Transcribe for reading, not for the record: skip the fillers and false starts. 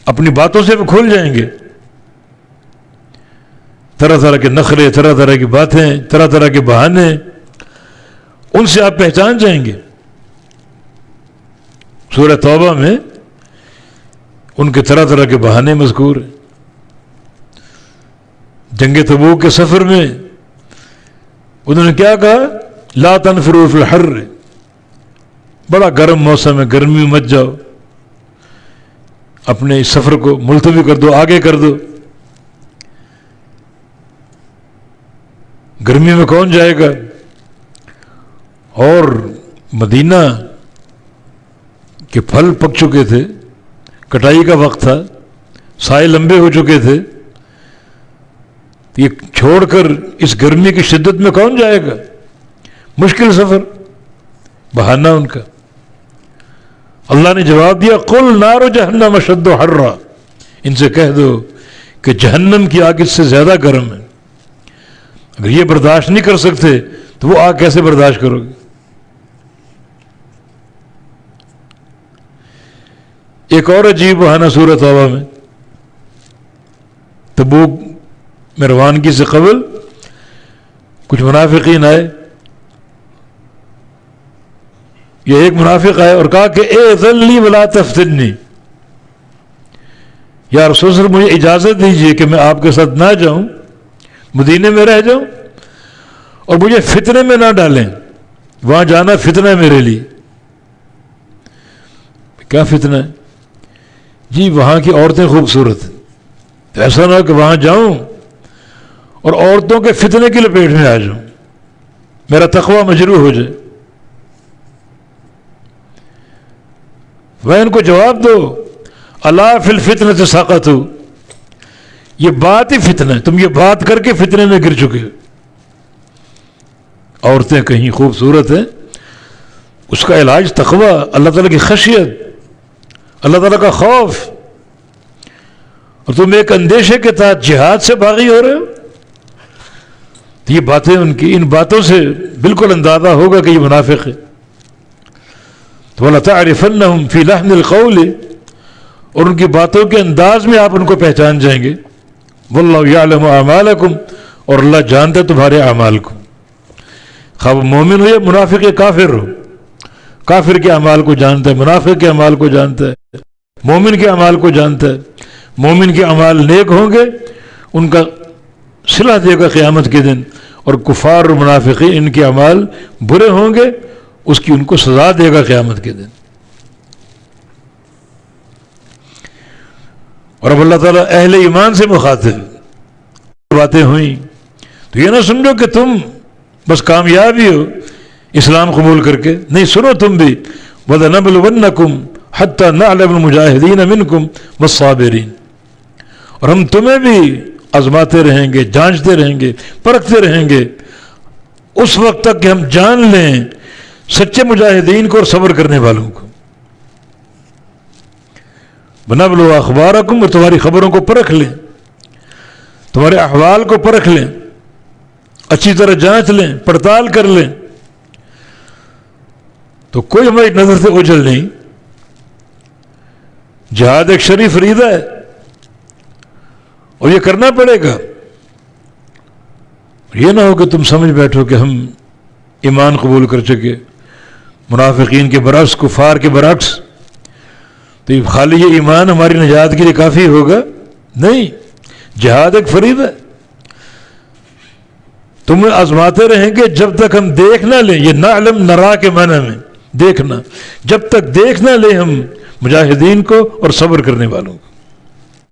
اپنی باتوں سے وہ کھل جائیں گے، طرح طرح کے نخرے، طرح طرح کی باتیں، طرح طرح کے بہانے، ان سے آپ پہچان جائیں گے۔ سورہ توبہ میں ان کے طرح طرح کے بہانے مذکور ہیں۔ جنگ تبوک کے سفر میں انہوں نے کیا کہا؟ لا تنفروا فی الحر، بڑا گرم موسم ہے، گرمی میں مت جاؤ، اپنے اس سفر کو ملتوی کر دو، آگے کر دو۔ گرمی میں کون جائے گا؟ اور مدینہ کے پھل پک چکے تھے، کٹائی کا وقت تھا، سائے لمبے ہو چکے تھے، یہ چھوڑ کر اس گرمی کی شدت میں کون جائے گا؟ مشکل سفر، بہانہ ان کا۔ اللہ نے جواب دیا قل نار جہنم اشد حرا، ان سے کہہ دو کہ جہنم کی آگ اس سے زیادہ گرم ہے، اگر یہ برداشت نہیں کر سکتے تو وہ آگ کیسے برداشت کرو گے؟ ایک اور عجیب بہانہ سورۃ توبہ میں، تبوک میں روانگی سے قبل کچھ منافقین آئے، یہ ایک منافق آئے اور کہا کہ اذن لی ولا تفتنی، یا رسول اللہ مجھے اجازت دیجیے کہ میں آپ کے ساتھ نہ جاؤں، مدینے میں رہ جاؤں، اور مجھے فتنے میں نہ ڈالیں، وہاں جانا فتنہ ہے میرے لیے۔ کیا فتنہ ہے؟ جی وہاں کی عورتیں خوبصورت ہیں، تو ایسا نہ ہو کہ وہاں جاؤں اور عورتوں کے فتنے کی لپیٹ میں آ جاؤں، میرا تقویٰ مجروح ہو جائے۔ وہ ان کو جواب دو الا فی الفتنۃ سقطوا، یہ بات ہی فتنہ ہے، تم یہ بات کر کے فتنے میں گر چکے ہو۔ عورتیں کہیں خوبصورت ہیں، اس کا علاج تقویٰ، اللہ تعالیٰ کی خشیت، اللہ تعالیٰ کا خوف، اور تم ایک اندیشے کے تحت جہاد سے باغی ہو رہے ہو۔ تو یہ باتیں ان کی، ان باتوں سے بالکل اندازہ ہوگا کہ یہ منافق ہے۔ تو وَلَتَعْرِفَنَّهُمْ فِي لَحْنِ الْقَوْلِ، اور ان کی باتوں کے انداز میں آپ ان کو پہچان جائیں گے۔ وَاللَّهُ يَعْلَمُ أَعْمَالَكُمْ، اور اللہ جانتا ہے تمہارے اعمال کو، خواہ مومن ہو یا منافق یا کافر ہو۔ کافر کے اعمال کو جانتا ہے، منافق کے اعمال کو جانتا ہے، مومن کے اعمال کو جانتا ہے۔ مومن کے اعمال نیک ہوں گے، ان کا صلہ دے گا قیامت کے دن، اور کفار اور منافقین ان کے اعمال برے ہوں گے، اس کی ان کو سزا دے گا قیامت کے دن۔ اور اب اللہ تعالیٰ اہل ایمان سے مخاطب باتیں ہوئیں، تو یہ نہ سمجھو کہ تم بس کامیاب ہی ہو اسلام قبول کر کے، نہیں، سنو تم بھی وَلَنَبْلُوَنَّكُمْ حَتَّى نَعْلَمَ الْمُجَاهِدِينَ مِنْكُمْ وَالصَّابِرِينَ، اور ہم تمہیں بھی آزماتے رہیں گے، جانچتے رہیں گے، پرکھتے رہیں گے اس وقت تک کہ ہم جان لیں سچے مجاہدین کو اور صبر کرنے والوں کو۔ بنبلو اخبارکم، اور تمہاری خبروں کو پرکھ لیں، تمہارے احوال کو پرکھ لیں، اچھی طرح جانچ لیں، پڑتال کر لیں، تو کوئی ہماری نظر سے اوجھل نہیں۔ جہاد ایک شریف فریضہ ہے اور یہ کرنا پڑے گا۔ یہ نہ ہو کہ تم سمجھ بیٹھو کہ ہم ایمان قبول کر چکے، منافقین کے برعکس، کفار کے برعکس، تو خالی یہ ایمان ہماری نجات کے لیے کافی ہوگا؟ نہیں، جہاد ایک فریضہ ہے، تمہیں آزماتے رہیں گے جب تک ہم دیکھ نہ لیں۔ یہ نعلم نرا کے معنی میں دیکھنا، جب تک دیکھ نہ لیں ہم مجاہدین کو اور صبر کرنے والوں کو۔